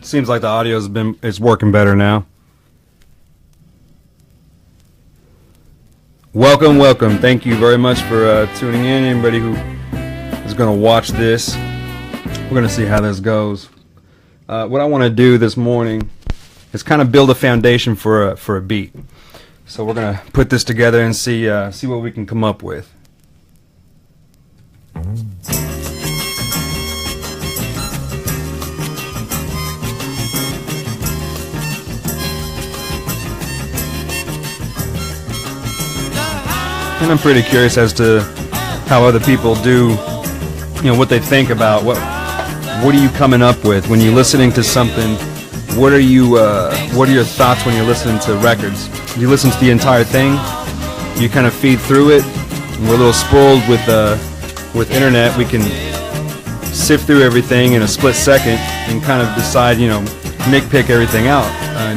Seems like the audio's it's working better now. Welcome, welcome. Thank you very much for tuning in. Anybody who is going to watch this, we're going to see how this goes. What I want to do this morning is kind of build a foundation for a beat. So we're going to put this together and see what we can come up with. And I'm pretty curious as to how other people do, what they think about what are you coming up with when you're listening to something. What are your thoughts when you're listening to records? Do you listen to the entire thing? You kind of feed through it. We're a little spoiled with internet. We can sift through everything in a split second and kind of decide, nitpick everything out.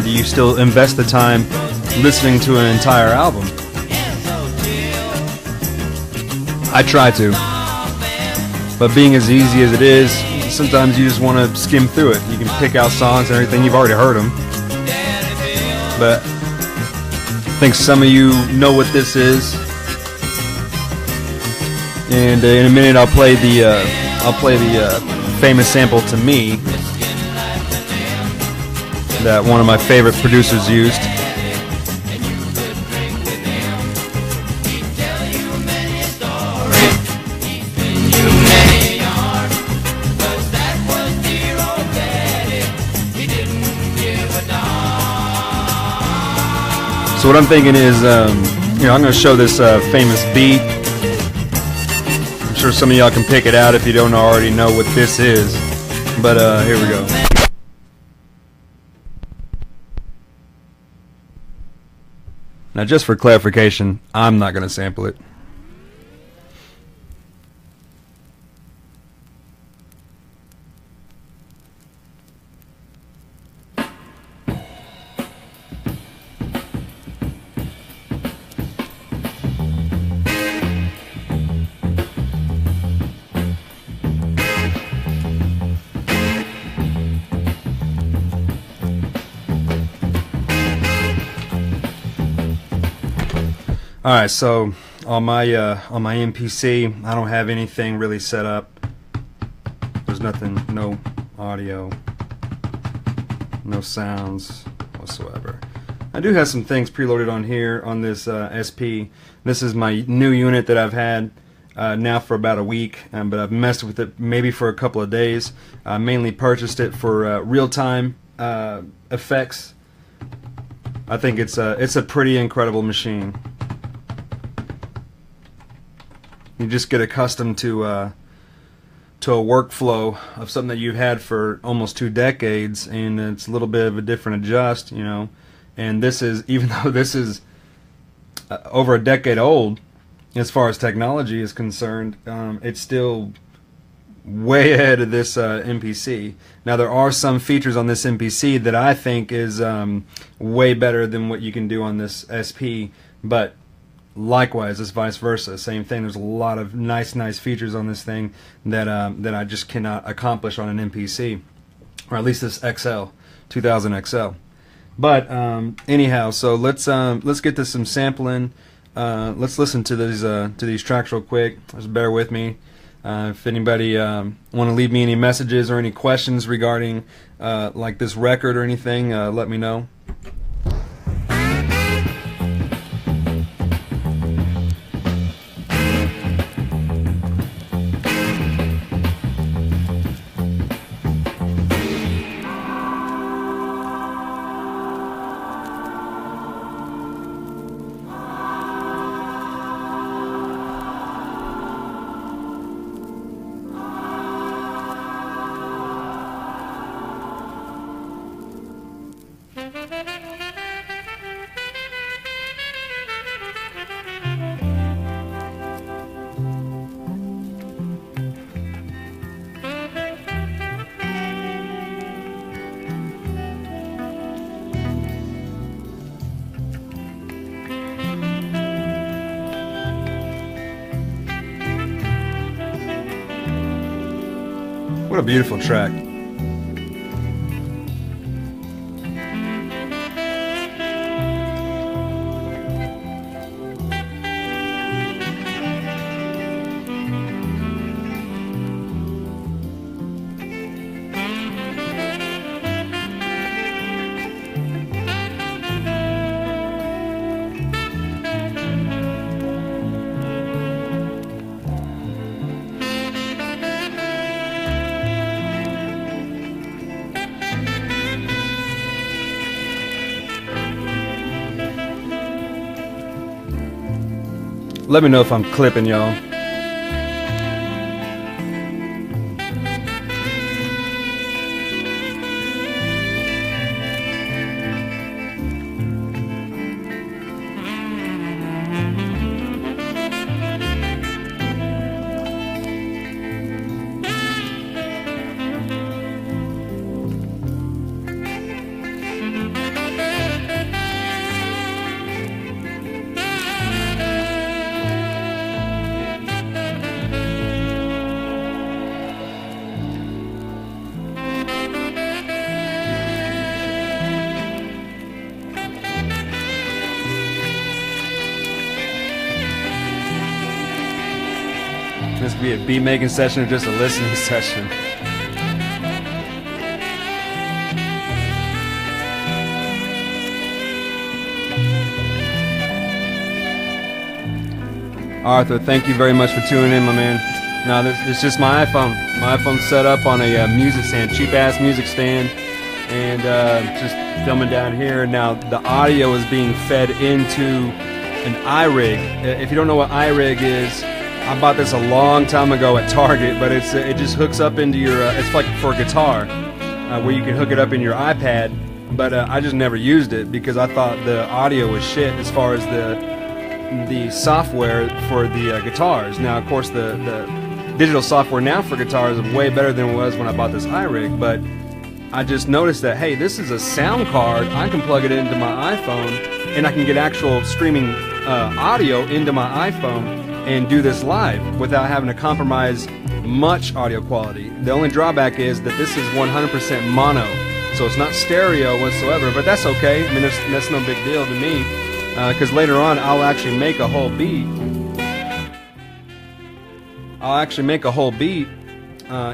Do you still invest the time listening to an entire album? I try to, but being as easy as it is, sometimes you just want to skim through it. You can pick out songs and everything, you've already heard them. But I think some of you know what this is, and in a minute I'll play the famous sample "To Me" that one of my favorite producers used. So what I'm thinking is, I'm going to show this famous beat. I'm sure some of y'all can pick it out if you don't already know what this is. But here we go. Now, just for clarification, I'm not going to sample it. Alright, so on my MPC, I don't have anything really set up. There's nothing, no audio, no sounds whatsoever. I do have some things preloaded on here on this SP. This is my new unit that I've had now for about a week, but I've messed with it maybe for a couple of days. I mainly purchased it for real-time effects. I think it's a pretty incredible machine. You just get accustomed to a workflow of something that you've had for almost 2 decades, and it's a little bit of a different adjust, And this is, even though this is over a decade old, as far as technology is concerned, it's still way ahead of this MPC. Now, there are some features on this MPC that I think is way better than what you can do on this SP, but likewise, it's vice versa. Same thing. There's a lot of nice features on this thing that I just cannot accomplish on an MPC, or at least this XL, 2000 XL. But anyhow, so let's get to some sampling. Let's listen to these tracks real quick. Just bear with me. If anybody want to leave me any messages or any questions regarding like this record or anything, let me know. What a beautiful track. Let me know if I'm clipping, y'all. This could be a beat making session or just a listening session. Arthur, thank you very much for tuning in, my man. No, it's just my iPhone. My iPhone's set up on a music stand, cheap-ass music stand, and just filming down here. Now, the audio is being fed into an iRig. If you don't know what iRig is, I bought this a long time ago at Target, but it just hooks up into your, it's like for a guitar, where you can hook it up in your iPad, but I just never used it because I thought the audio was shit as far as the software for the guitars. Now, of course, the digital software now for guitars is way better than it was when I bought this iRig, but I just noticed that, hey, this is a sound card. I can plug it into my iPhone, and I can get actual streaming audio into my iPhone and do this live without having to compromise much audio quality. The only drawback is that this is 100% mono, so it's not stereo whatsoever, but that's okay. I mean, that's no big deal to me, because later on I'll actually make a whole beat.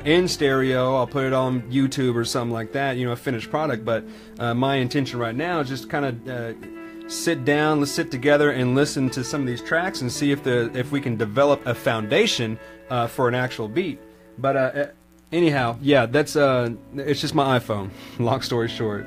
In stereo. I'll put it on YouTube or something like that, you know, a finished product. But my intention right now is just kind of sit down, let's sit together and listen to some of these tracks and see if we can develop a foundation for an actual beat. But anyhow, yeah, that's it's just my iPhone. Long story short.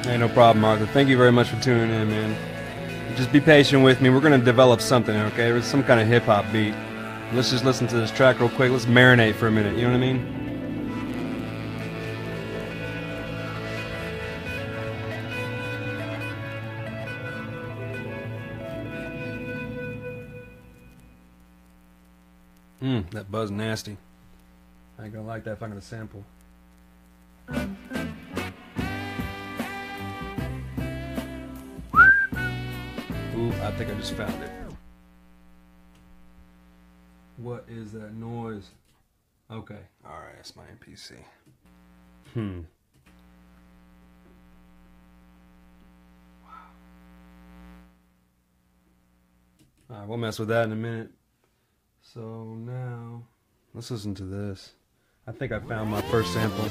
Hey, no problem, Arthur. Thank you very much for tuning in, man. Just be patient with me. We're going to develop something, okay? It's some kind of hip-hop beat. Let's just listen to this track real quick. Let's marinate for a minute, you know what I mean? That buzz nasty. I ain't gonna like that if I'm gonna sample. Ooh, I think I just found it. What is that noise? Okay, alright, that's my MPC. Wow. Alright, we'll mess with that in a minute. So now, let's listen to this. I think I found my first sample.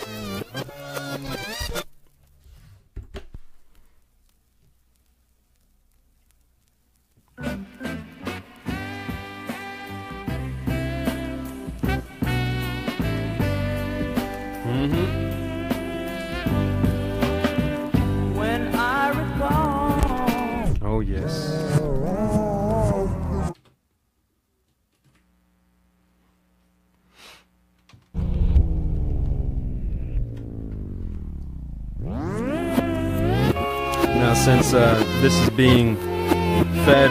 When I recall. Oh yes. Now, since this is being fed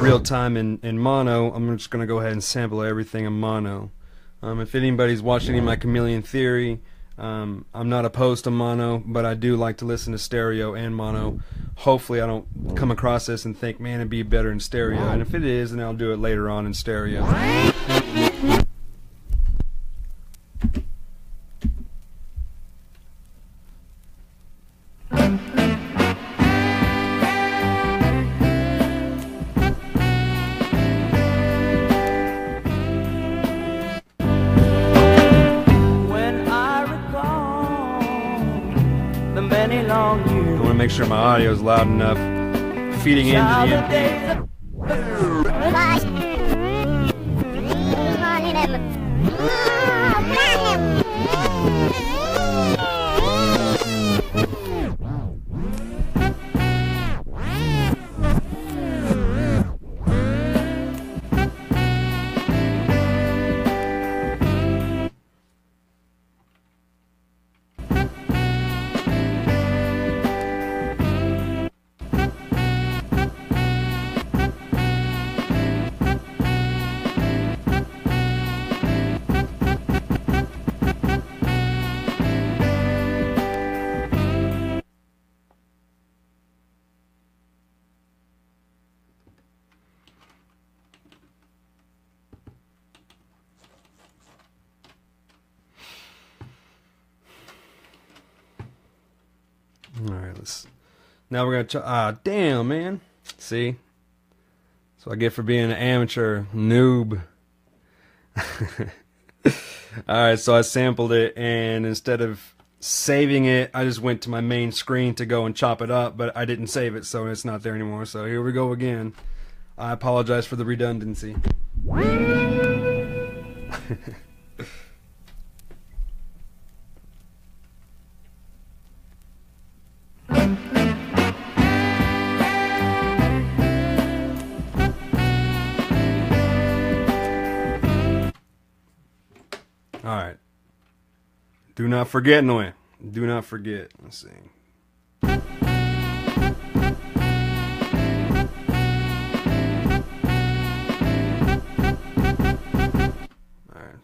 real time in mono, I'm just going to go ahead and sample everything in mono. If anybody's watched any of my Chameleon Theory, I'm not opposed to mono, but I do like to listen to stereo and mono. Hopefully I don't come across this and think, man, it'd be better in stereo. And if it is, then I'll do it later on in stereo. make sure my audio is loud enough, feeding into the MP. Alright, now we're gonna damn, man. See? That's what I get for being an amateur noob. Alright, so I sampled it, and instead of saving it, I just went to my main screen to go and chop it up, but I didn't save it, so it's not there anymore. So here we go again. I apologize for the redundancy. Alright. Do not forget, Noe. Do not forget. Let's see. Alright,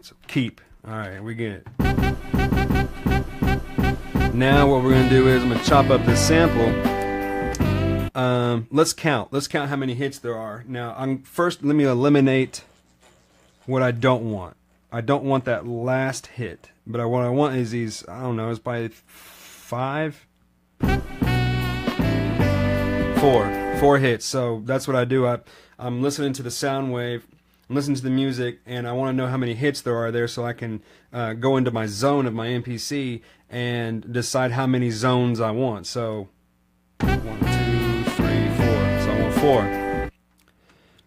so keep. Alright, we get it. Now what we're going to do is I'm going to chop up this sample. Let's count. Let's count how many hits there are. Now, first let me eliminate what I don't want. I don't want that last hit, but what I want is these, I don't know, it's probably 5? 4 hits. So that's what I do. I'm listening to the sound wave, I'm listening to the music, and I want to know how many hits there are there so I can go into my zone of my MPC and decide how many zones I want. So 1, 2, 3, 4. So I want 4.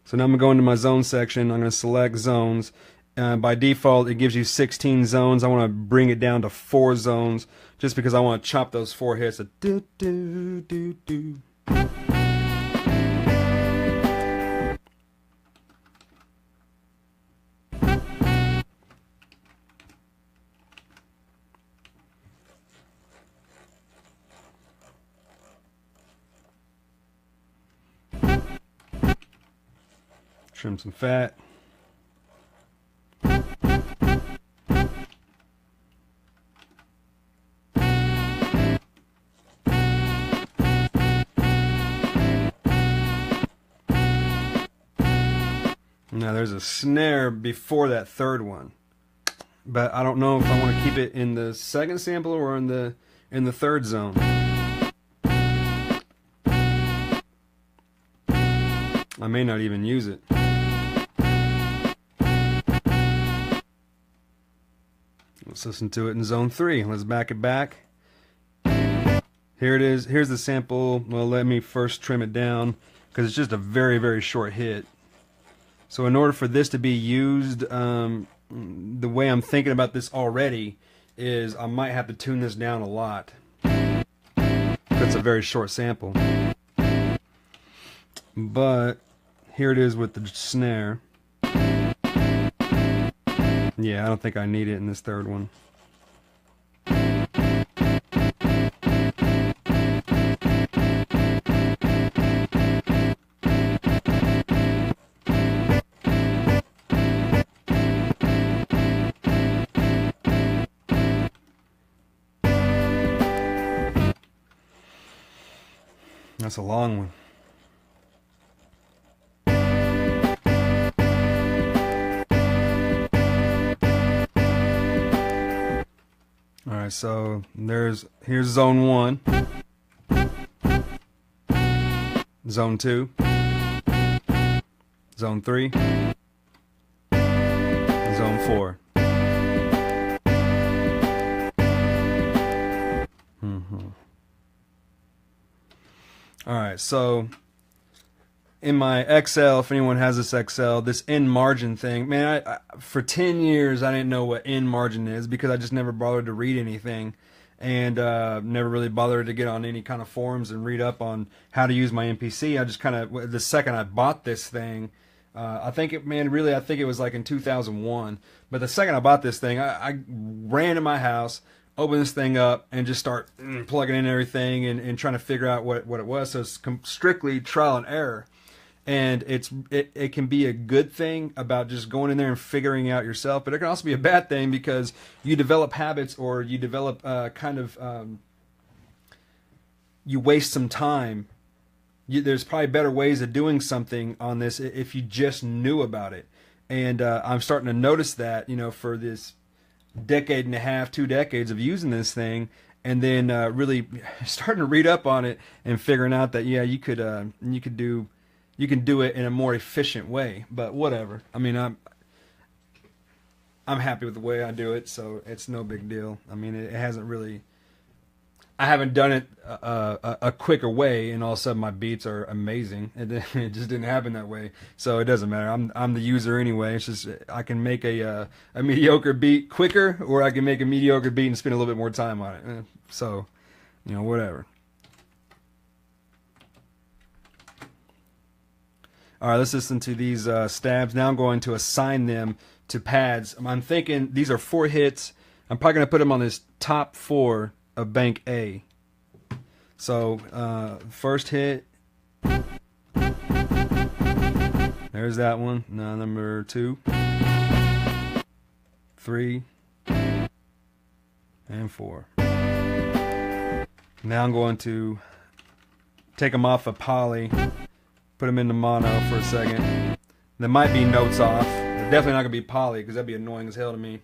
So now I'm going to go into my zone section. I'm going to select zones. By default, it gives you 16 zones. I want to bring it down to 4 zones just because I want to chop those 4 hits. So do, do, do, do. Trim some fat. Now there's a snare before that third one, but I don't know if I want to keep it in the second sample or in the third zone. I may not even use it. Let's listen to it in zone 3. Let's back it back. Here it is. Here's the sample. Well, let me first trim it down because it's just a very, very short hit. So in order for this to be used, the way I'm thinking about this already is I might have to tune this down a lot. That's a very short sample. But here it is with the snare. Yeah, I don't think I need it in this third one. That's a long one. Alright, so here's zone 1, zone 2, zone 3, zone 4. All right, so in my XL, if anyone has this XL, this end margin thing, man, I for 10 years I didn't know what end margin is because I just never bothered to read anything, and never really bothered to get on any kind of forums and read up on how to use my MPC. I just kind of, the second I bought this thing, I think it was like in 2001. But the second I bought this thing, I ran to my house, opened this thing up, and just start plugging in everything and trying to figure out what it was. So it's strictly trial and error. And it can be a good thing about just going in there and figuring out yourself, but it can also be a bad thing because you develop habits, or you develop you waste some time. There's probably better ways of doing something on this if you just knew about it. And I'm starting to notice that, for this decade and a half, 2 decades of using this thing, and then really starting to read up on it and figuring out that you can do it in a more efficient way. But whatever. I mean, I'm happy with the way I do it, so it's no big deal. I mean, it hasn't really. I haven't done it a quicker way, and all of a sudden my beats are amazing. It just didn't happen that way, so it doesn't matter. I'm the user anyway. It's just I can make a mediocre beat quicker, or I can make a mediocre beat and spend a little bit more time on it. So, whatever. All right, let's listen to these stabs. Now I'm going to assign them to pads. I'm thinking these are 4 hits. I'm probably going to put them on this top 4 of bank A. So first hit, there's that one. Now number 2, 3, and 4. Now I'm going to take them off of poly, put them into mono for a second. There might be notes off. They're definitely not going to be poly because that'd be annoying as hell to me.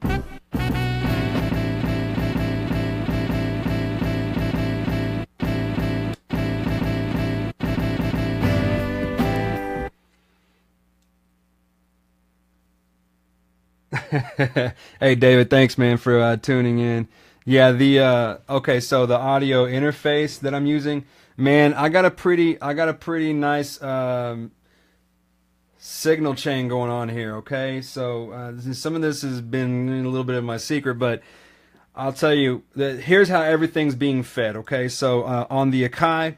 Hey David, thanks man for tuning in. Yeah, okay, so the audio interface that I'm using, man, I got a pretty nice signal chain going on here. Okay, so some of this has been a little bit of my secret, but I'll tell you that here's how everything's being fed. Okay, so on the Akai,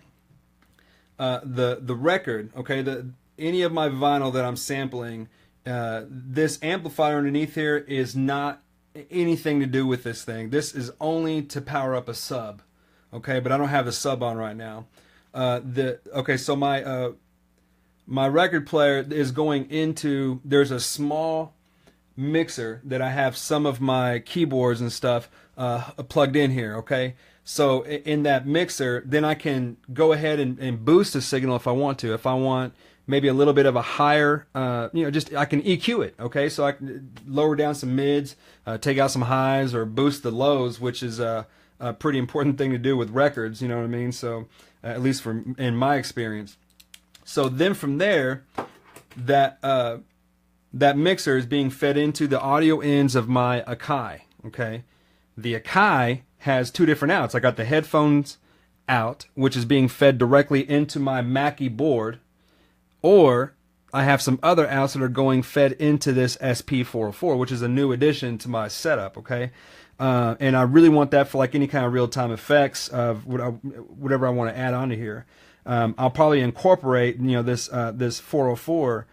the record, okay, any of my vinyl that I'm sampling. This amplifier underneath here is not anything to do with this thing. This is only to power up a sub, okay? But I don't have the sub on right now. Okay, so my record player is going into. There's a small mixer that I have some of my keyboards and stuff plugged in here. Okay, so in that mixer, then I can go ahead and boost the signal if I want to. If I want maybe a little bit of a higher, just I can EQ it, okay? So I can lower down some mids, take out some highs, or boost the lows, which is a pretty important thing to do with records, you know what I mean? So at least in my experience. So then from there, that mixer is being fed into the audio ends of my Akai, okay? The Akai has 2 different outs. I got the headphones out, which is being fed directly into my Mackie board, or I have some other outs that are going fed into this SP-404, which is a new addition to my setup, okay? And I really want that for like any kind of real-time effects of whatever I want to add onto here. I'll probably incorporate, this 404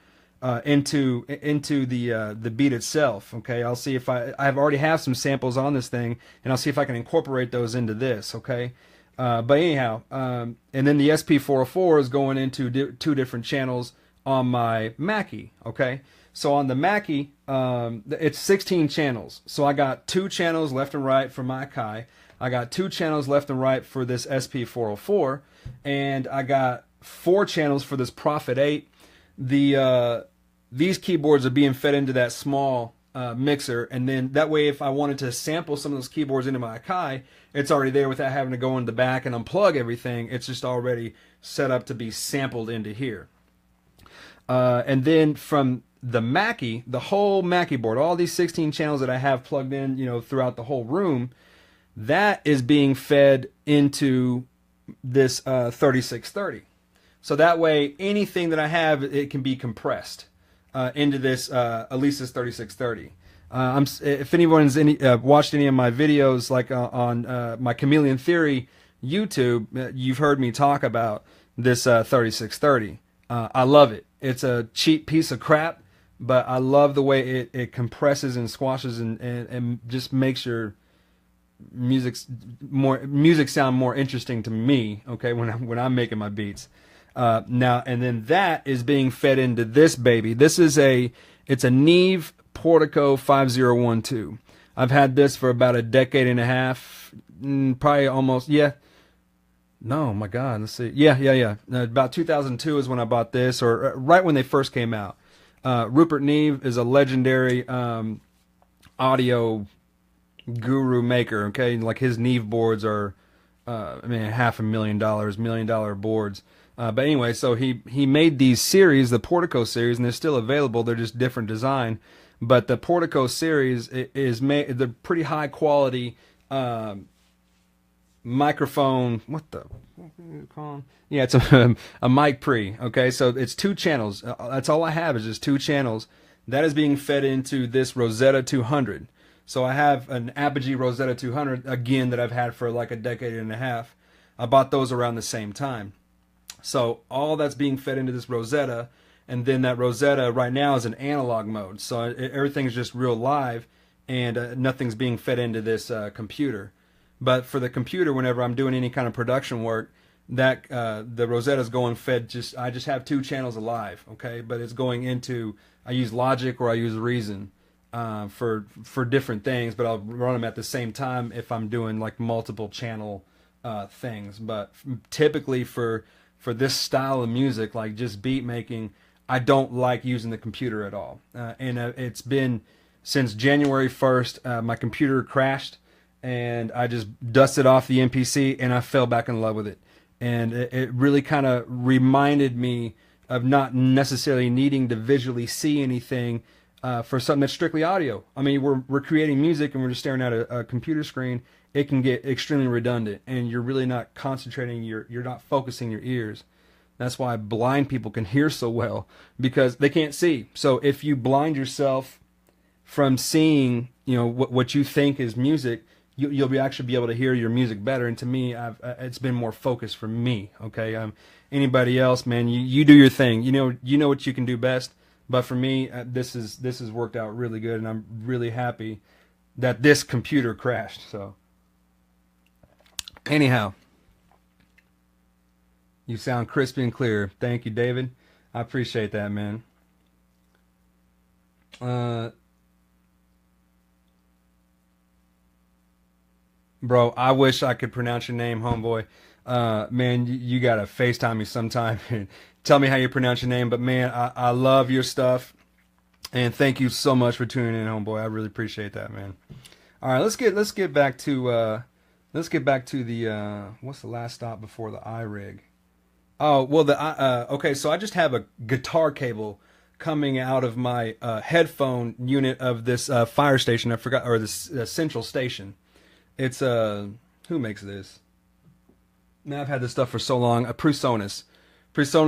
into the beat itself, okay? I'll see if I already have some samples on this thing, and I'll see if I can incorporate those into this, okay? But anyhow, and then the SP-404 is going into 2 different channels on my Mackie, okay? So on the Mackie, it's 16 channels. So I got 2 channels left and right for my Akai. I got 2 channels left and right for this SP-404, and I got 4 channels for this Prophet 8. These keyboards are being fed into that small mixer, and then that way if I wanted to sample some of those keyboards into my Akai, it's already there without having to go in the back and unplug everything. It's just already set up to be sampled into here. And then from the Mackie, the whole Mackie board, all these 16 channels that I have plugged in, throughout the whole room, that is being fed into this 3630. So that way, anything that I have, it can be compressed into this Alesis 3630. If anyone's watched any of my videos, like on my Chameleon Theory YouTube, you've heard me talk about this 3630. I love it. It's a cheap piece of crap, but I love the way it compresses and squashes and just makes your music sound more interesting to me. Okay, when I'm making my beats. Now and then that is being fed into this baby. It's a Neve Portico 5012. I've had this for about a decade and a half, probably almost, yeah. No, my God, let's see. Yeah. About 2002 is when I bought this, or right when they first came out. Rupert Neve is a legendary audio guru maker, okay? Like his Neve boards are, $500,000, $1 million boards. But anyway, so he made these series, the Portico series, and they're still available. They're just different design. But the Portico series is made, they're pretty high quality microphone. What you call them? Yeah, it's a mic pre. Okay, so it's 2 channels. That's all I have is just 2 channels. That is being fed into this Rosetta 200. So I have an Apogee Rosetta 200 again that I've had for like a decade and a half. I bought those around the same time. So all that's being fed into this Rosetta, and then that Rosetta right now is in analog mode. So everything's just real live, and nothing's being fed into this computer. But for the computer, whenever I'm doing any kind of production work, that the Rosetta's going fed. I just have 2 channels alive, okay? But it's going into, I use Logic or I use Reason for different things, but I'll run them at the same time if I'm doing like multiple channel things. But typically for this style of music, like just beat making, I don't like using the computer at all. And it's been since January 1st, my computer crashed, and I just dusted off the MPC, and I fell back in love with it. And it really kind of reminded me of not necessarily needing to visually see anything for something that's strictly audio. I mean, we're creating music, and we're just staring at a computer screen. It can get extremely redundant, and you're really not concentrating, you're not focusing your ears. That's why blind people can hear so well, because they can't see. So if you blind yourself from seeing, what you think is music, you'll actually be able to hear your music better. And to me, it's been more focused for me. Okay, anybody else, man, you do your thing. You know what you can do best. But for me, this has worked out really good, and I'm really happy that this computer crashed. So. Anyhow, you sound crispy and clear. Thank you, David. I appreciate that, man. Bro, I wish I could pronounce your name, homeboy. Man, you gotta FaceTime me sometime and tell me how you pronounce your name. But man, I love your stuff, and thank you so much for tuning in, homeboy. I really appreciate that, man. All right, let's get back to the what's the last stop before the iRig? Oh, well, okay, so I just have a guitar cable coming out of my headphone unit of this Fire Station. I forgot, or this Central Station. It's who makes this? Man, I've had this stuff for so long. A PreSonus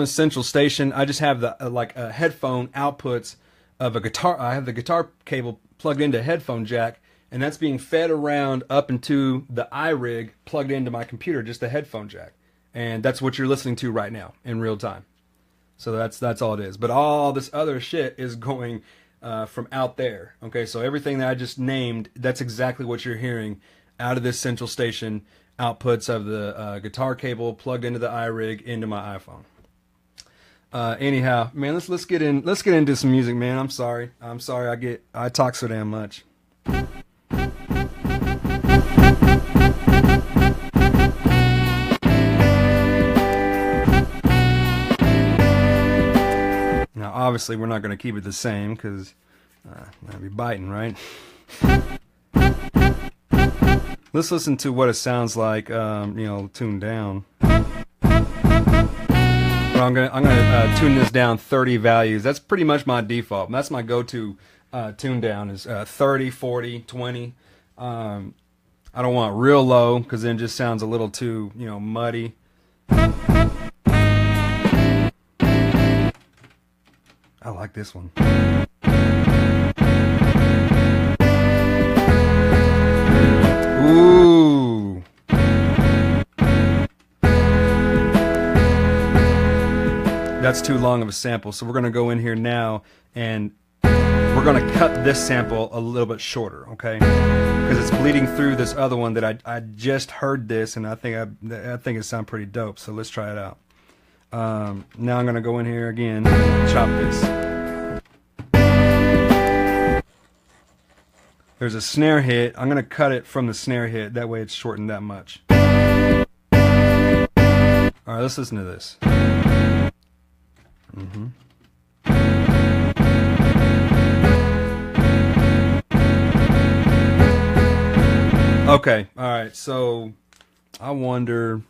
Central Station. I just have the headphone outputs of a guitar. I have the guitar cable plugged into a headphone jack, and that's being fed around up into the iRig plugged into my computer, just the headphone jack. And that's what you're listening to right now in real time. So that's all it is. But all this other shit is going from out there. Okay, so everything that I just named, that's exactly what you're hearing out of this Central Station outputs of the guitar cable plugged into the iRig into my iPhone. Anyhow, man, let's get into some music, man. I'm sorry I talk so damn much. Now, obviously, we're not going to keep it the same because I'd be biting, right? Let's listen to what it sounds like, tuned down. Well, I'm gonna tune this down 30 values. That's pretty much my default. That's my go-to tune down is 30, 40, 20. I don't want real low because then it just sounds a little too, muddy. like this one. Ooh. That's too long of a sample, so we're going to go in here now and we're going to cut this sample a little bit shorter, okay? Because it's bleeding through this other one that I just heard this, and I think it sounds pretty dope. So let's try it out. Now I'm going to go in here again and chop this. There's a snare hit. I'm going to cut it from the snare hit. That way it's shortened that much. All right, let's listen to this. Okay, all right, so I wonder.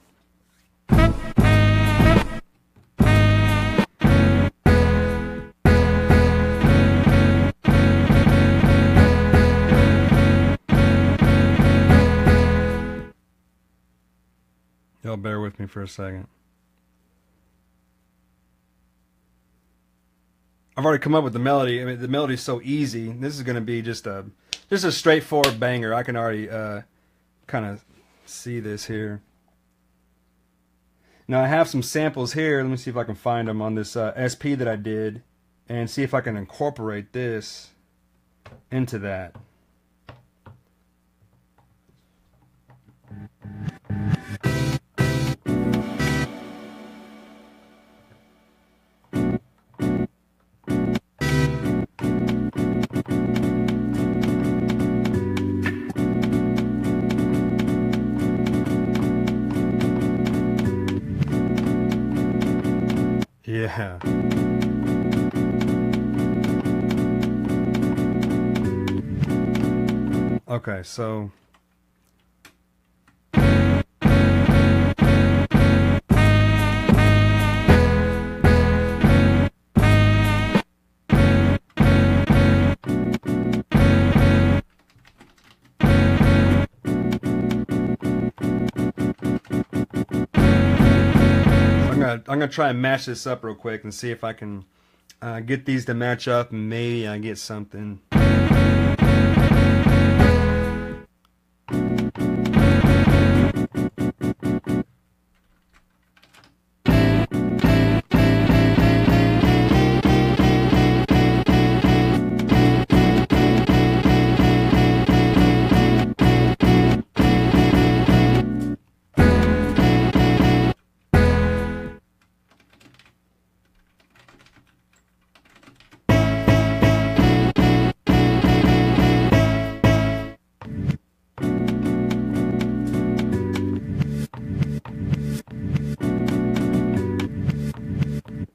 Y'all bear with me for a second. I've already come up with the melody. I mean, the melody's so easy. This is going to be just a straightforward banger. I can already kind of see this here. Now I have some samples here. Let me see if I can find them on this SP that I did, and see if I can incorporate this into that. Yeah. Okay, so I'm gonna try and match this up real quick and see if I can get these to match up, and maybe I get something.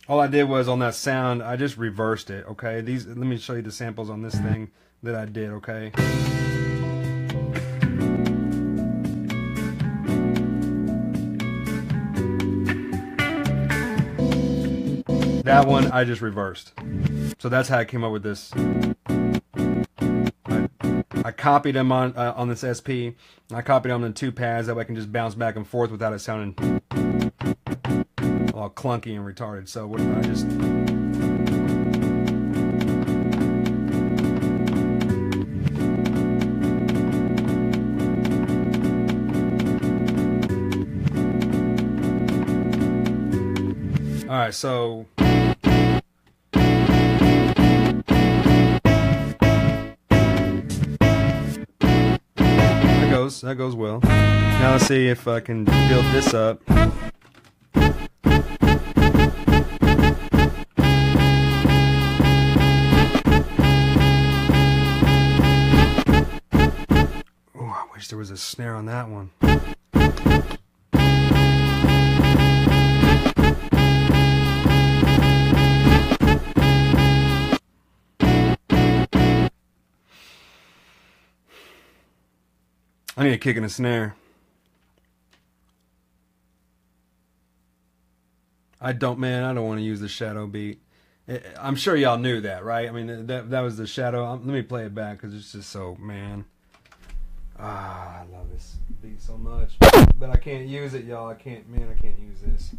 All I did was on that sound, I just reversed it, okay? Let me show you the samples on this thing that I did, okay? That one I just reversed. So that's how I came up with this. I copied them on this SP. I copied them on 2 pads, that way I can just bounce back and forth without it sounding all clunky and retarded. So what I just all right, so that goes well. Now let's see if I can build this up. There was a snare on that one. I need a kick and a snare. I don't want to use the shadow beat. I'm sure y'all knew that, right? I mean, that was the shadow. Let me play it back because it's just so, man. I love this beat so much, but I can't use it, y'all. I can't use this.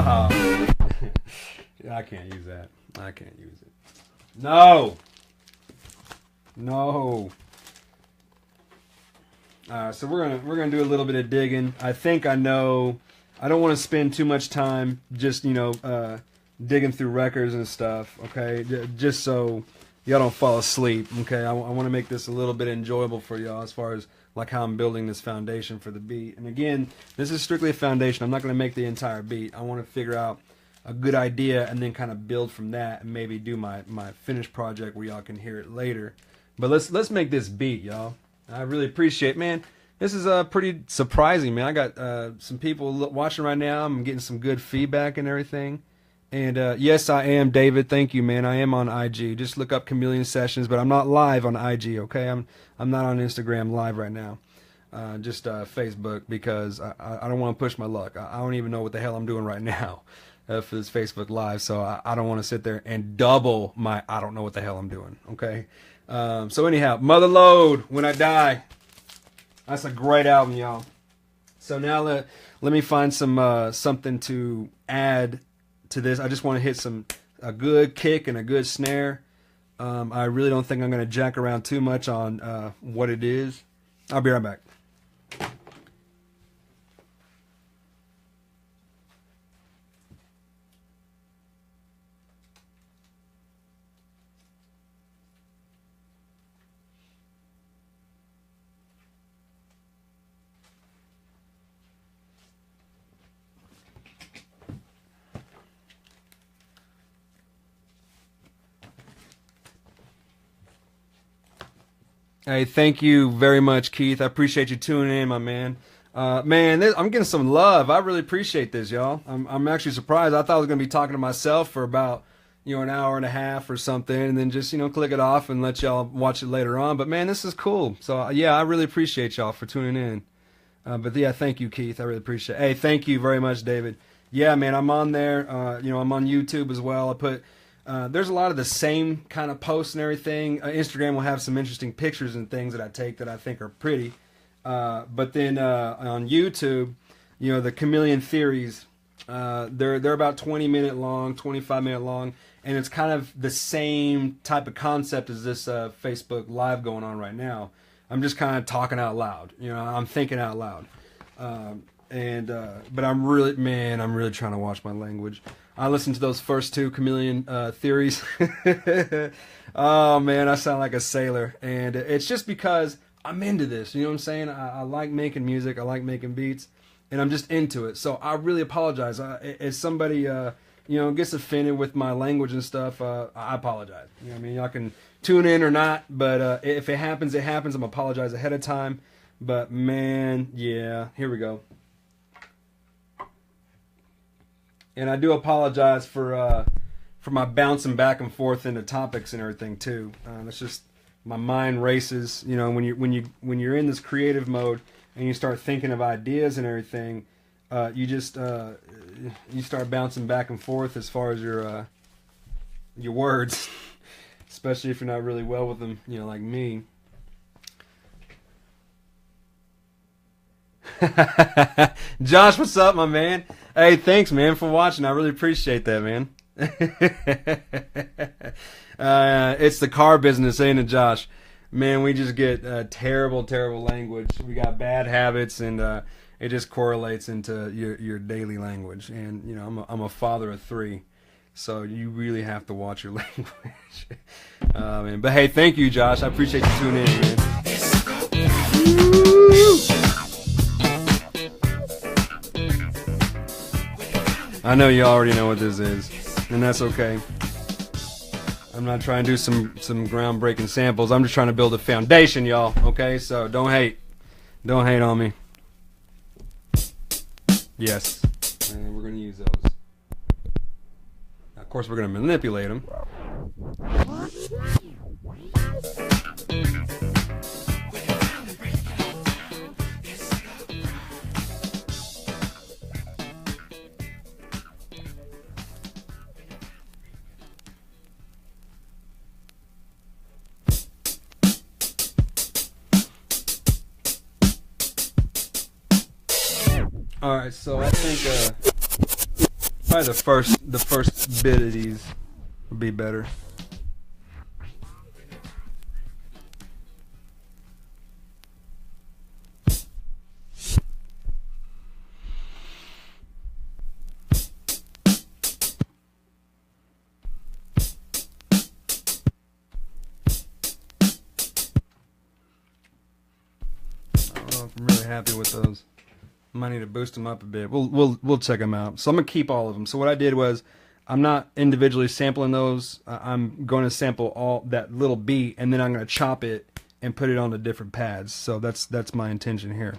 I can't use that. I can't use it. No. No. So we're gonna do a little bit of digging. I think I know. I don't want to spend too much time just digging through records and stuff. Okay, just so y'all don't fall asleep. Okay, I want to make this a little bit enjoyable for y'all as far as like how I'm building this foundation for the beat. And again, this is strictly a foundation. I'm not going to make the entire beat. I want to figure out a good idea and then kind of build from that and maybe do my finished project where y'all can hear it later. But let's make this beat, y'all. I really appreciate it, man. This is pretty surprising, man. I got some people watching right now. I'm getting some good feedback and everything. And yes, I am, David. Thank you, man. I am on IG. Just look up Chameleon Sessions, but I'm not live on IG, okay? I'm not on Instagram live right now. Just Facebook, because I don't want to push my luck. I don't even know what the hell I'm doing right now for this Facebook Live, so I don't want to sit there and double my I don't know what the hell I'm doing, okay? So anyhow, Mother Lode, When I Die. That's a great album, y'all. So now let me find some something to add to this. I just want to hit a good kick and a good snare. I really don't think I'm going to jack around too much on what it is. I'll be right back. Hey, thank you very much, Keith. I appreciate you tuning in, my man. Man, I'm getting some love. I really appreciate this, y'all. I'm actually surprised. I thought I was going to be talking to myself for about, an hour and a half or something, and then just, click it off and let y'all watch it later on. But, man, this is cool. So, yeah, I really appreciate y'all for tuning in. But, yeah, thank you, Keith. I really appreciate it. Hey, thank you very much, David. Yeah, man, I'm on there. I'm on YouTube as well. I put... there's a lot of the same kind of posts and everything. Instagram will have some interesting pictures and things that I take that I think are pretty. But then on YouTube, the Chameleon Theories, they're about 20-minute long, 25-minute long, and it's kind of the same type of concept as this Facebook Live going on right now. I'm just kind of talking out loud. I'm thinking out loud. But I'm really trying to watch my language. I listened to those first two Chameleon Theories. Oh, man, I sound like a sailor. And it's just because I'm into this. You know what I'm saying? I like making music. I like making beats. And I'm just into it. So I really apologize. If somebody, gets offended with my language and stuff, I apologize. You know what I mean? Y'all can tune in or not. But if it happens, it happens. I'm apologize ahead of time. But, man, yeah, here we go. And I do apologize for my bouncing back and forth into topics and everything too. It's just my mind races. When you're in this creative mode and you start thinking of ideas and everything, you start bouncing back and forth as far as your words, especially if you're not really well with them. Like me. Josh, what's up, my man? Hey, thanks, man, for watching. I really appreciate that, man. It's the car business, ain't it, Josh? Man, we just get terrible language. We got bad habits, and it just correlates into your daily language. And I'm a father of 3, so you really have to watch your language. Man. But hey, thank you, Josh. I appreciate you tuning in, man. Woo! I know you already know what this is, and that's okay. I'm not trying to do some groundbreaking samples. I'm just trying to build a foundation, y'all. Okay, so don't hate on me. Yes, and we're gonna use those. Of course, we're gonna manipulate them. Alright, so I think if Probably the first bit of these would be better. I'm really happy with those. Might need to boost them up a bit. We'll check them out. So I'm gonna keep all of them. So what I did was, I'm not individually sampling those. I'm going to sample all that little beat, and then I'm gonna chop it and put it onto different pads. So that's my intention here.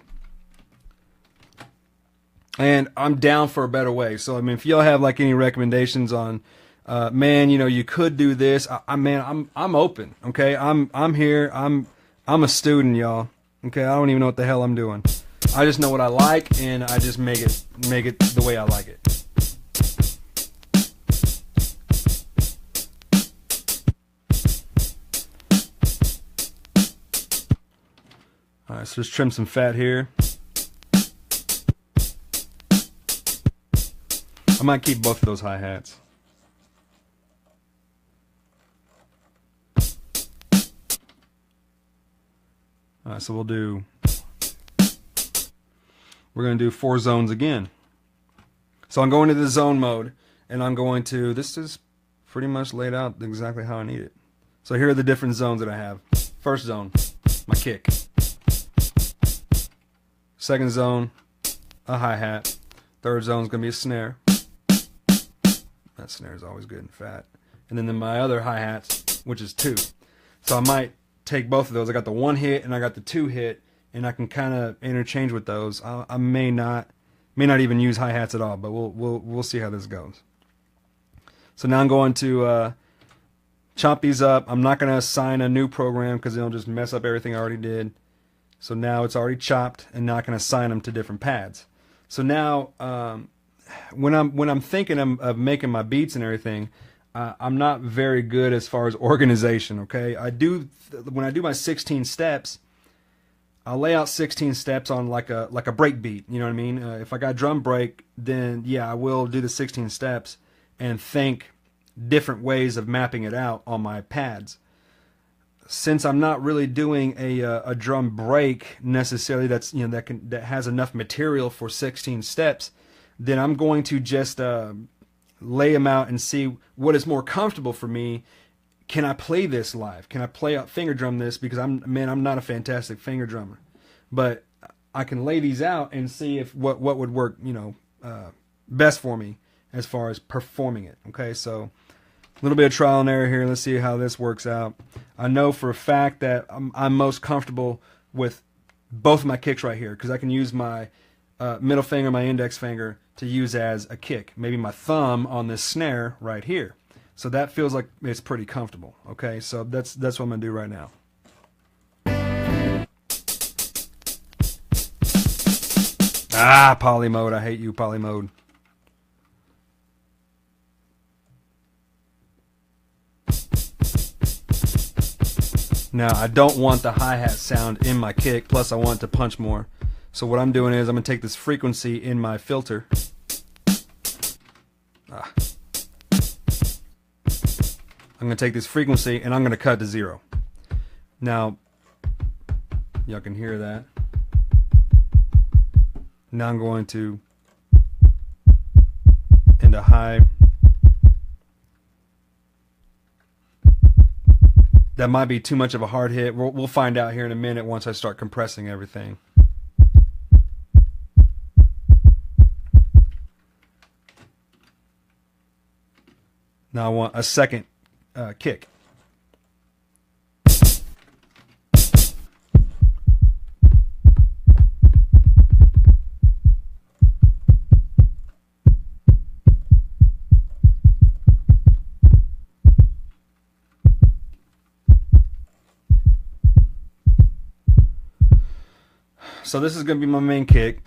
And I'm down for a better way. So I mean, if y'all have like any recommendations on, man, you know, you could do this. I'm open. Okay, I'm here. I'm a student, y'all. Okay, I don't even know what the hell I'm doing. I just know what I like, and I just make it the way I like it. All right, so just trim some fat here. I might keep both of those hi-hats. All right, so we're going to do 4 zones again. So I'm going to the zone mode, and I'm going to, this is pretty much laid out exactly how I need it. So here are the different zones that I have. First zone, my kick. Second zone, a hi-hat. Third zone is going to be a snare. That snare is always good and fat. And then my other hi-hats, which is 2. So I might take both of those. I got the 1 hit and I got the 2 hit, and I can kind of interchange with those. I may not even use hi-hats at all, but we'll see how this goes. So now I'm going to chop these up. I'm not going to assign a new program because it'll just mess up everything I already did. So now it's already chopped, and now I can assign them to different pads. So now when I'm thinking of making my beats and everything, I'm not very good as far as organization. Okay, when I do my 16 steps, I'll lay out 16 steps on like a break beat. You know what I mean? If I got drum break, then yeah, I will do the 16 steps and think different ways of mapping it out on my pads. Since I'm not really doing a drum break necessarily, that's, you know, that has enough material for 16 steps, then I'm going to just lay them out and see what is more comfortable for me. Can I play this live? Can I finger drum this? Because I'm not a fantastic finger drummer, but I can lay these out and see if what would work, you know, best for me as far as performing it. Okay, so a little bit of trial and error here. Let's see how this works out. I know for a fact that I'm most comfortable with both of my kicks right here, because I can use my middle finger, my index finger, to use as a kick. Maybe my thumb on this snare right here. So that feels like it's pretty comfortable. Okay, so that's what I'm gonna do right now. Poly mode. I hate you, poly mode. Now I don't want the hi-hat sound in my kick, plus I want it to punch more. So what I'm doing is I'm gonna take this frequency in my filter. I'm going to take this frequency and I'm going to cut to 0. Now, y'all can hear that. Now I'm going to into high. That might be too much of a hard hit. We'll find out here in a minute once I start compressing everything. Now I want a second kick. So this is going to be my main kick.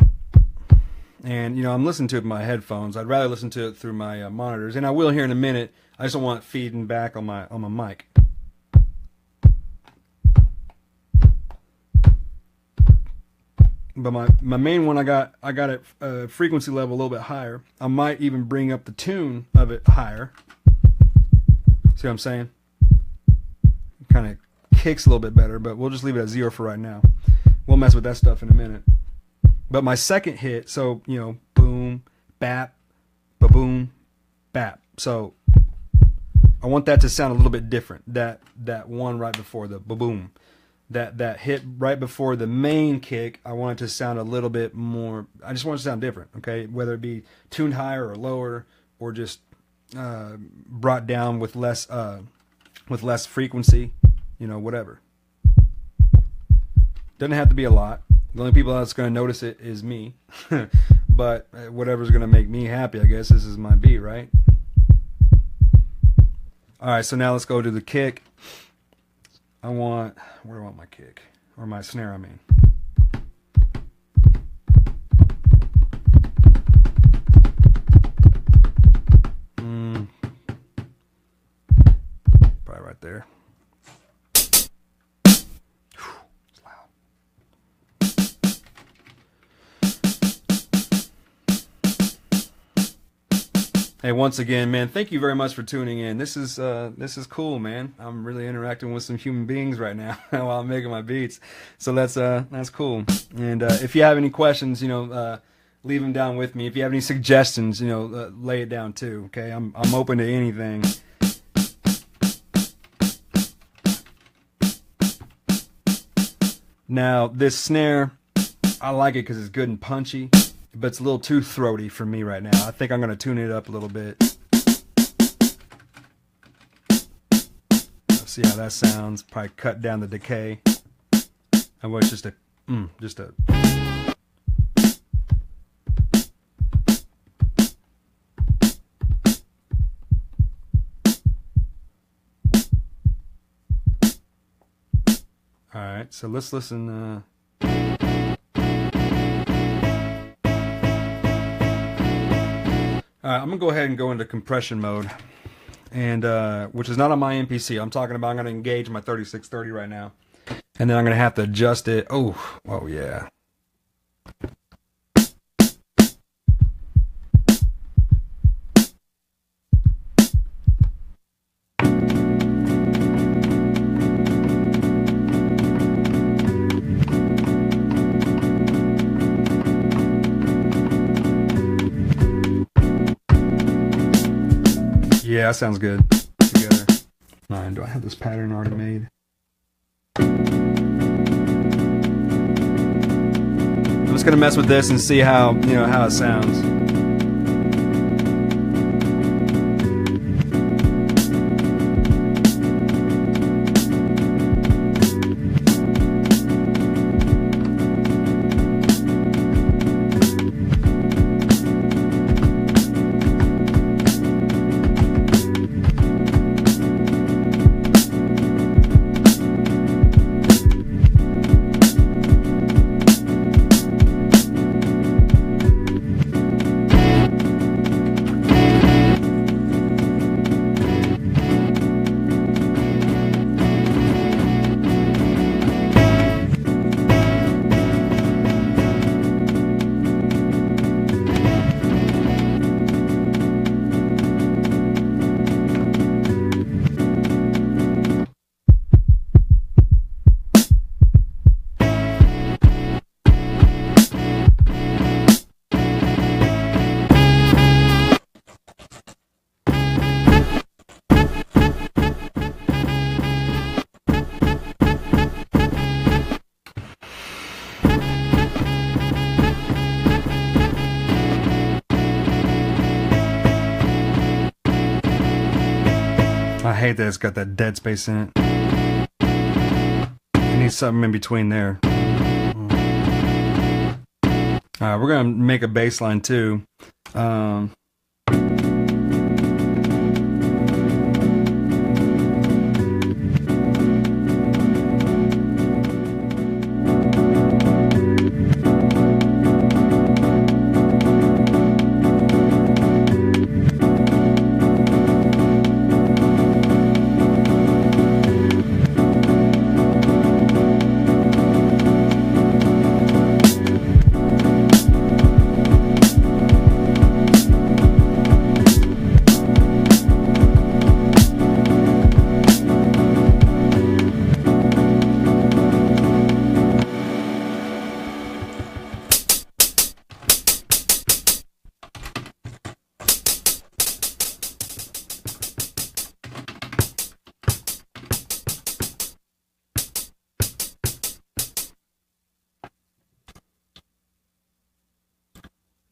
And, you know, I'm listening to it with my headphones. I'd rather listen to it through my monitors, and I will here in a minute. I just don't want it feeding back on my mic. but my main one, I got it frequency level a little bit higher. I might even bring up the tune of it higher. See what I'm saying? Kind of kicks a little bit better, but we'll just leave it at 0 for right now. We'll mess with that stuff in a minute. But my second hit, so, you know, boom, bap, ba-boom, bap. So I want that to sound a little bit different. That one right before the ba-boom. That hit right before the main kick, I want it to sound a little bit more, I just want it to sound different, okay? Whether it be tuned higher or lower, or just brought down with less frequency, you know, whatever. Doesn't have to be a lot. The only people that's going to notice it is me. But whatever's going to make me happy, I guess this is my beat, right? Alright, so now let's go to the kick. Where do I want my kick? Or my snare, I mean. Probably right there. It's loud. Hey, once again, man, thank you very much for tuning in. This is cool, man. I'm really interacting with some human beings right now while I'm making my beats. So that's cool. And if you have any questions, you know, leave them down with me. If you have any suggestions, you know, lay it down too. Okay, I'm open to anything. Now this snare, I like it because it's good and punchy, but it's a little too throaty for me right now. I think I'm going to tune it up a little bit. Let's see how that sounds. Probably cut down the decay. And what's just a. Alright, so let's listen. I'm going to go ahead and go into compression mode, and which is not on my MPC. I'm talking about I'm going to engage my 3630 right now, and then I'm going to have to adjust it. Oh yeah. Yeah, that sounds good together. Alright, do I have this pattern already made? I'm just gonna mess with this and see how, you know, how it sounds. I hate that it's got that dead space in it. It needs something in between there. Alright, we're gonna make a bass line too.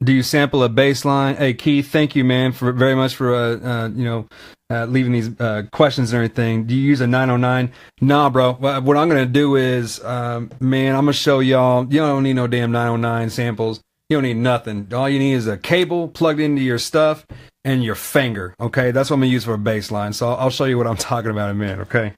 Do you sample a bass line? Hey, Keith, thank you, man, for very much for leaving these questions and everything. Do you use a 909? Nah, bro. What I'm gonna do is, man, I'm gonna show y'all. You don't need no damn 909 samples. You don't need nothing. All you need is a cable plugged into your stuff and your finger. Okay, that's what I'm gonna use for a bass line. So I'll show you what I'm talking about in a minute. Okay.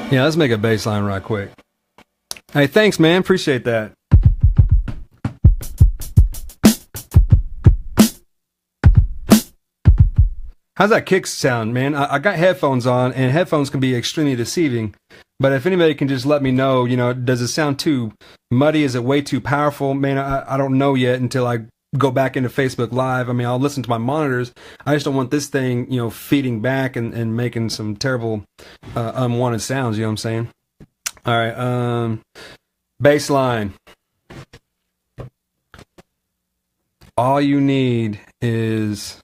Yeah, let's make a bass line right quick. Hey, thanks, man. Appreciate that. How's that kick sound, man? I got headphones on, and headphones can be extremely deceiving. But if anybody can just let me know, you know, does it sound too muddy? Is it way too powerful? Man, I don't know yet until I go back into Facebook Live. I mean, I'll listen to my monitors. I just don't want this thing, you know, feeding back and making some terrible unwanted sounds, you know what I'm saying? All right, bass line. All you need is...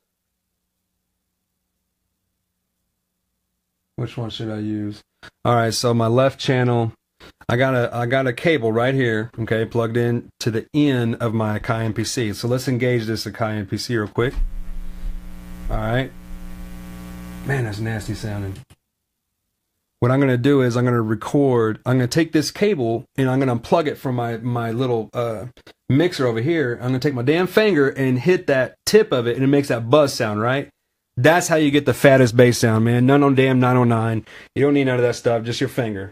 Which one should I use? All right, so my left channel, I got a cable right here, okay, plugged in to the end of my Akai MPC. So let's engage this Akai MPC real quick. All right. Man, that's nasty sounding. What I'm going to do is I'm going to record. I'm going to take this cable and I'm going to unplug it from my little mixer over here. I'm going to take my damn finger and hit that tip of it, and it makes that buzz sound, right? That's how you get the fattest bass sound, man. None on damn 909. You don't need none of that stuff. Just your finger.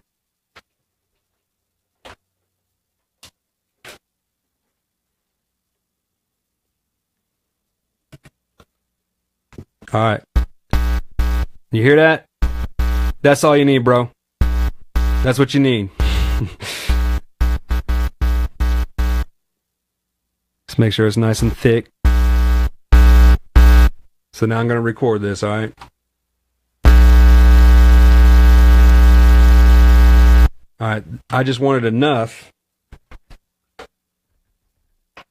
All right. You hear that? That's all you need, bro. That's what you need. Just make sure it's nice and thick. So now I'm going to record this, all right? All right, I just wanted enough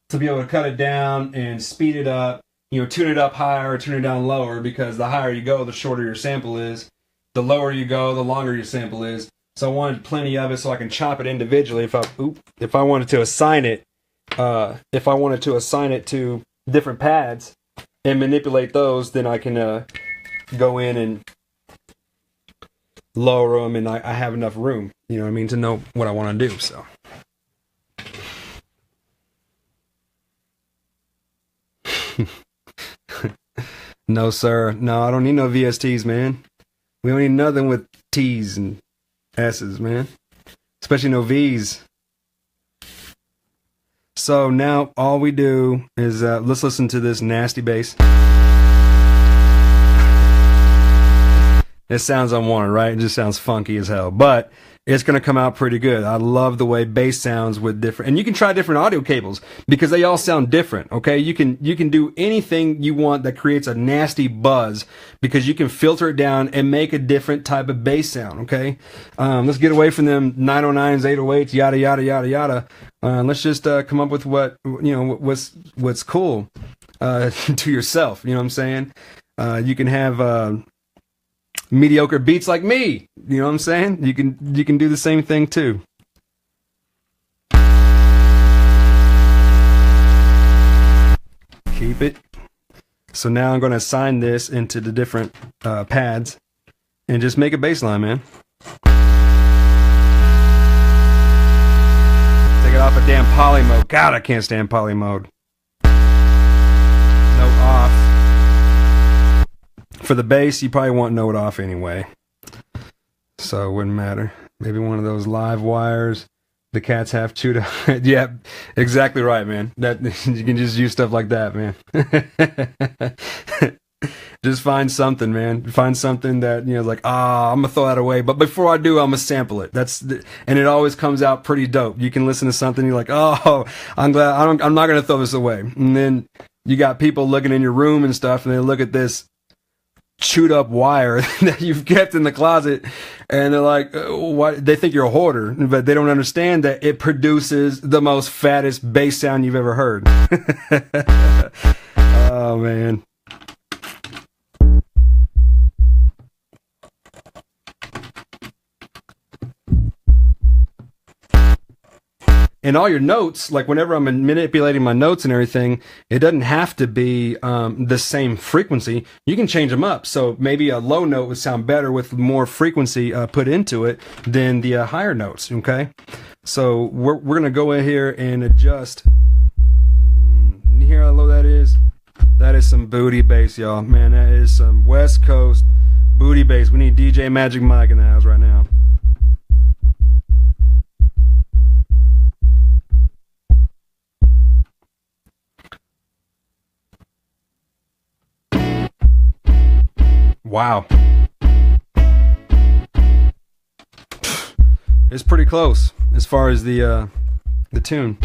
to be able to cut it down and speed it up, you know, tune it up higher or tune it down lower, because the higher you go, the shorter your sample is. The lower you go, the longer your sample is. So I wanted plenty of it so I can chop it individually if I wanted to assign it, to different pads and manipulate those, then I can go in and lower them, and I have enough room, you know what I mean, to know what I want to do. So no, sir. No, I don't need no VSTs, man. We don't need nothing with T's and S's, man. Especially no V's. So now all we do is let's listen to this nasty bass. It sounds unwanted, right? It just sounds funky as hell, but it's going to come out pretty good. I love the way bass sounds with different, and you can try different audio cables because they all sound different. Okay, you can do anything you want that creates a nasty buzz, because you can filter it down and make a different type of bass sound. Okay, let's get away from them 909s, 808s, yada yada yada yada. Let's just come up with what's cool to yourself. You know what I'm saying? You can have mediocre beats like me. You know what I'm saying? You can do the same thing too. Keep it. So now I'm going to assign this into the different pads and just make a bass line, man. Take it off of damn poly mode. God, I can't stand poly mode. No off. for the bass, you probably won't know it off anyway. So it wouldn't matter. Maybe one of those live wires the cats have chewed up. Yeah, exactly right, man. That you can just use stuff like that, man. Just find something, man. Find something that, you know, like, I'm gonna throw that away. But before I do, I'm gonna sample it. And it always comes out pretty dope. You can listen to something, you're like, I'm glad I'm not gonna throw this away. And then you got people looking in your room and stuff, and they look at this chewed up wire that you've kept in the closet, and they're like, what? They think you're a hoarder, but they don't understand that it produces the most fattest bass sound you've ever heard. Oh man. And all your notes, like whenever I'm manipulating my notes and everything, it doesn't have to be the same frequency. You can change them up. So maybe a low note would sound better with more frequency put into it than the higher notes, okay? So we're going to go in here and adjust. You hear how low that is? That is some booty bass, y'all. Man, that is some West Coast booty bass. We need DJ Magic Mike in the house right now. Wow. It's pretty close as far as the tune.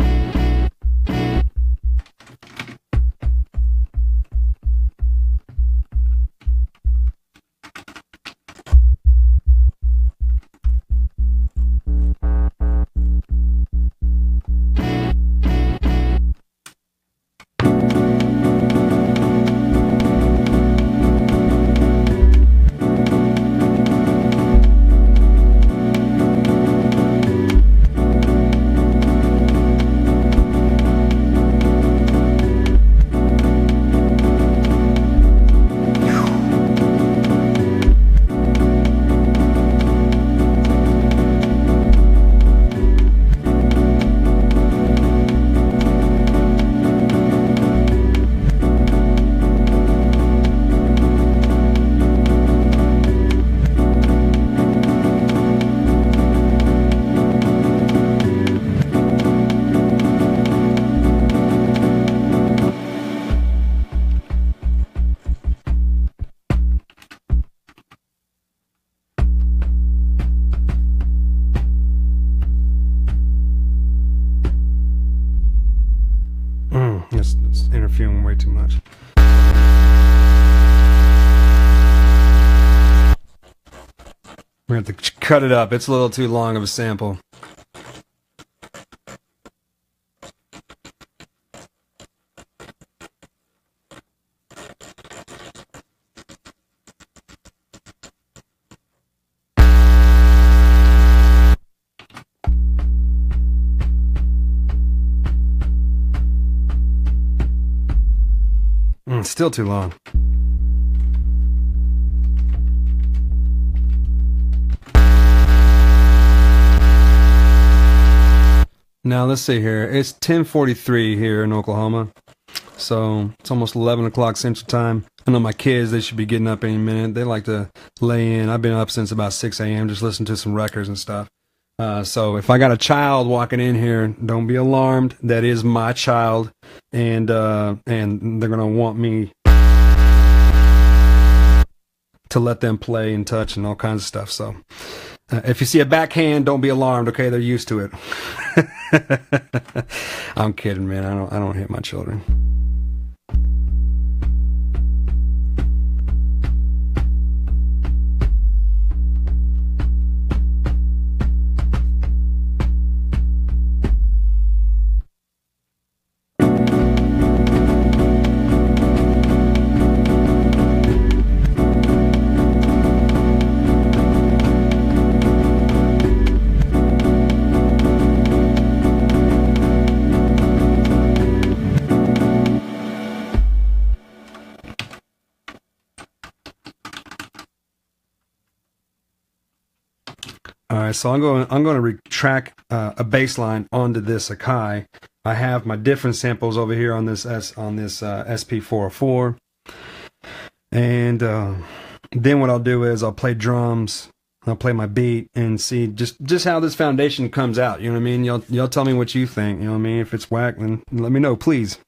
It's interfering way too much. We're going to have to cut it up. It's a little too long of a sample. Still too long. Now let's see here. It's 10:43 here in Oklahoma, so it's almost 11 o'clock Central Time. I know my kids, they should be getting up any minute. They like to lay in. I've been up since about 6 a.m. just listening to some records and stuff. So if I got a child walking in here, don't be alarmed. That is my child, and they're gonna want me to let them play and touch and all kinds of stuff. So if you see a backhand, don't be alarmed. Okay, they're used to it. I'm kidding, man. I don't hit my children. Alright, so I'm going to retract a bass line onto this Akai. I have my different samples over here on this SP-404, And then what I'll do is I'll play drums, I'll play my beat, and see just how this foundation comes out. You know what I mean? Y'all tell me what you think. You know what I mean? If it's whack, then let me know, please.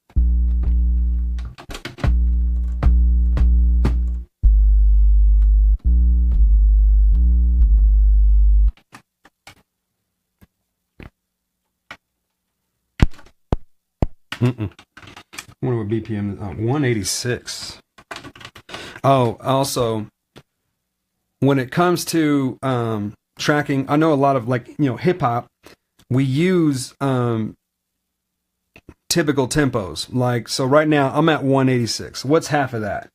I wonder what BPM is. 186. Oh, also, when it comes to tracking, I know a lot of, like, you know, hip hop, we use typical tempos. Like, so right now I'm at 186. What's half of that?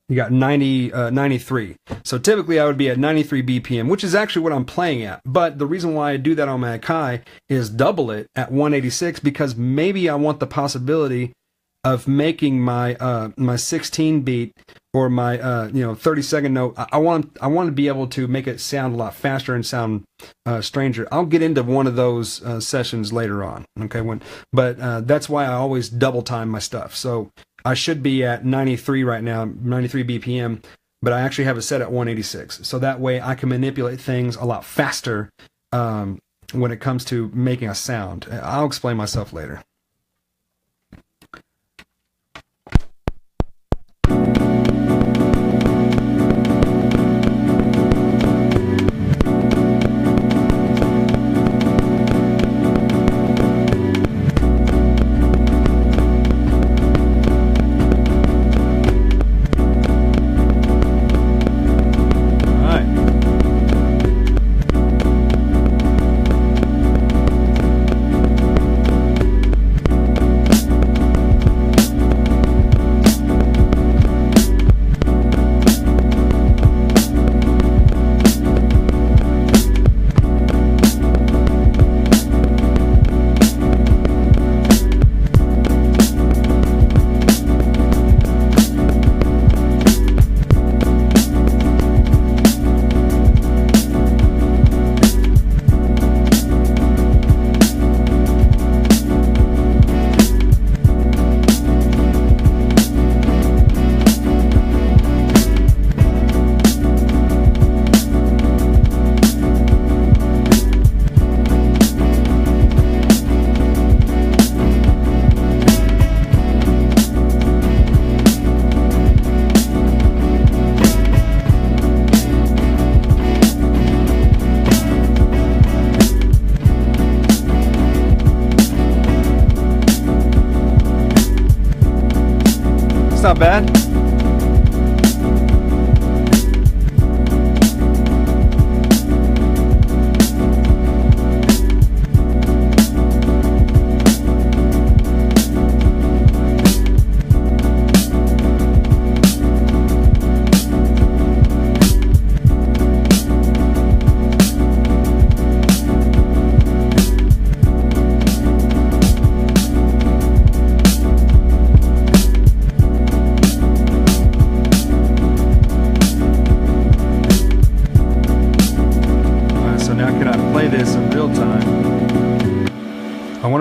You got 93. So typically I would be at 93 BPM, which is actually what I'm playing at. But the reason why I do that on my Akai is double it at 186, because maybe I want the possibility of making my my 16 beat or my 30-second note. I want to be able to make it sound a lot faster and sound stranger. I'll get into one of those sessions later on. Okay, but that's why I always double time my stuff. So I should be at 93 right now, 93 BPM, but I actually have it set at 186. So that way I can manipulate things a lot faster when it comes to making a sound. I'll explain myself later. Not bad.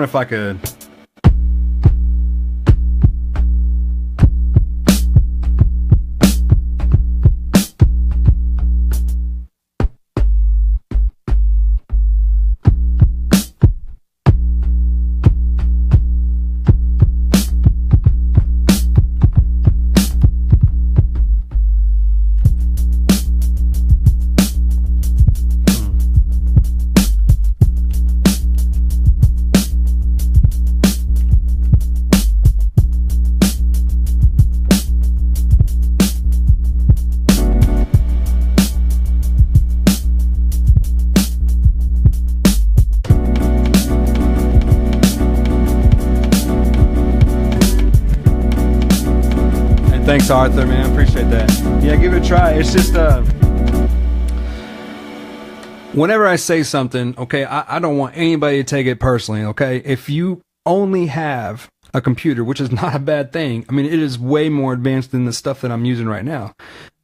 If I could. Thanks, Arthur, man. Appreciate that. Yeah, give it a try. It's just whenever I say something, okay, I don't want anybody to take it personally, okay? If you only have a computer, which is not a bad thing. I mean, it is way more advanced than the stuff that I'm using right now.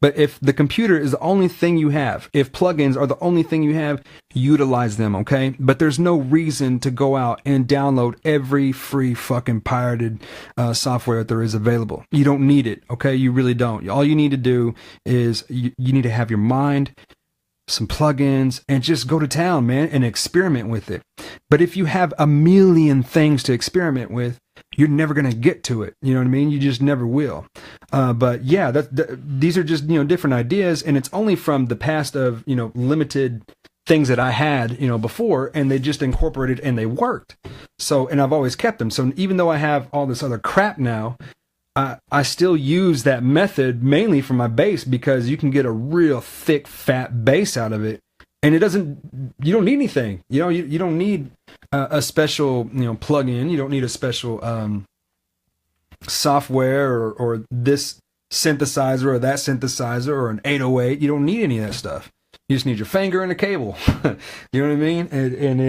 But if the computer is the only thing you have, if plugins are the only thing you have, utilize them, okay? But there's no reason to go out and download every free fucking pirated software that there is available. You don't need it, okay? You really don't. All you need to do is you need to have your mind, some plugins, and just go to town, man, and experiment with it. But if you have a million things to experiment with, you're never going to get to it. You know what I mean? You just never will. But yeah, these are just, different ideas. And it's only from the past of, limited things that I had, before, and they just incorporated and they worked. So, and I've always kept them. So even though I have all this other crap now, I still use that method mainly for my bass, because you can get a real thick, fat bass out of it. And you don't need anything. You don't need a special, plug-in. You don't need a special software or this synthesizer or that synthesizer or an 808. You don't need any of that stuff. You just need your finger and a cable. You know what I mean? And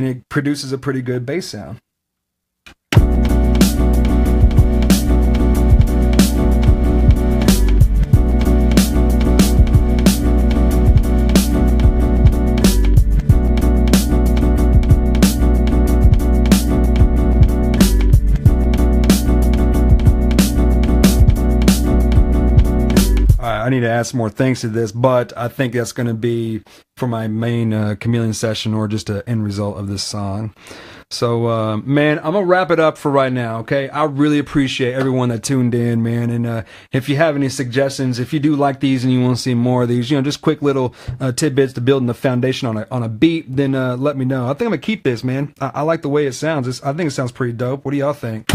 it produces a pretty good bass sound. I need to add some more things to this, but I think that's going to be for my main Chameleon session, or just an end result of this song. So, man, I'm going to wrap it up for right now, okay? I really appreciate everyone that tuned in, man. And if you have any suggestions, if you do like these and you want to see more of these, just quick little tidbits to building the foundation on a beat, then let me know. I think I'm going to keep this, man. I like the way it sounds. I think it sounds pretty dope. What do y'all think?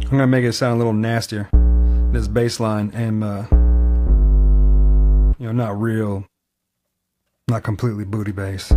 I'm going to make it sound a little nastier, this bass line, and, not completely booty bass.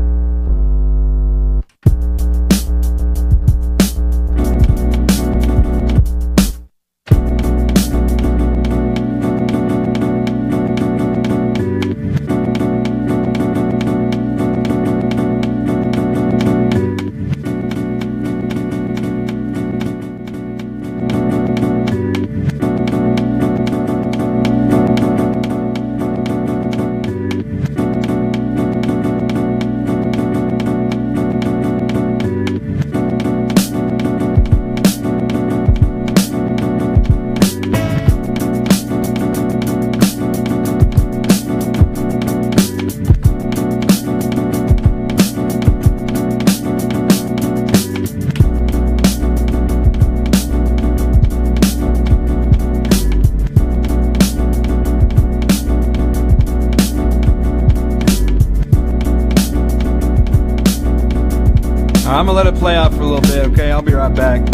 I'm gonna let it play out for a little bit, okay? I'll be right back.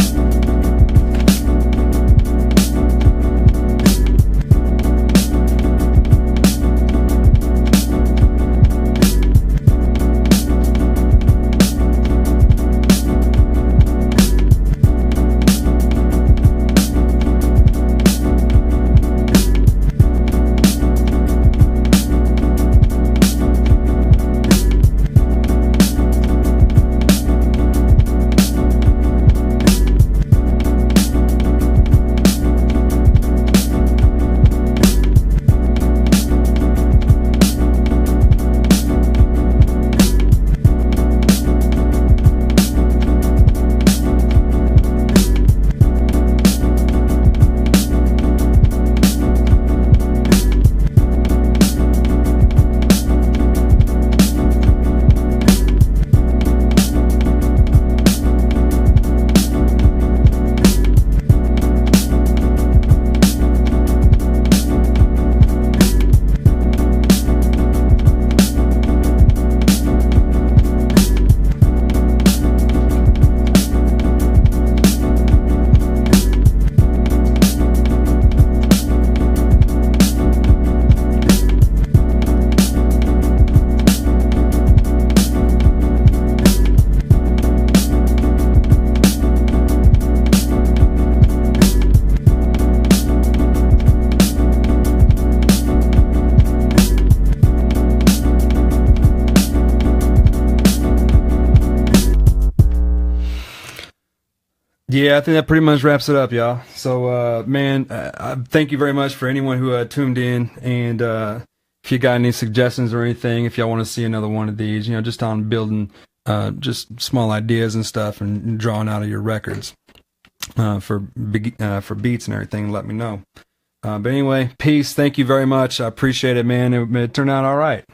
Yeah, I think that pretty much wraps it up, y'all. So, man, thank you very much for anyone who tuned in. And if you got any suggestions or anything, if y'all want to see another one of these, you know, just on building just small ideas and stuff and drawing out of your records for beats and everything, let me know. But anyway, peace. Thank you very much. I appreciate it, man. It turned out all right.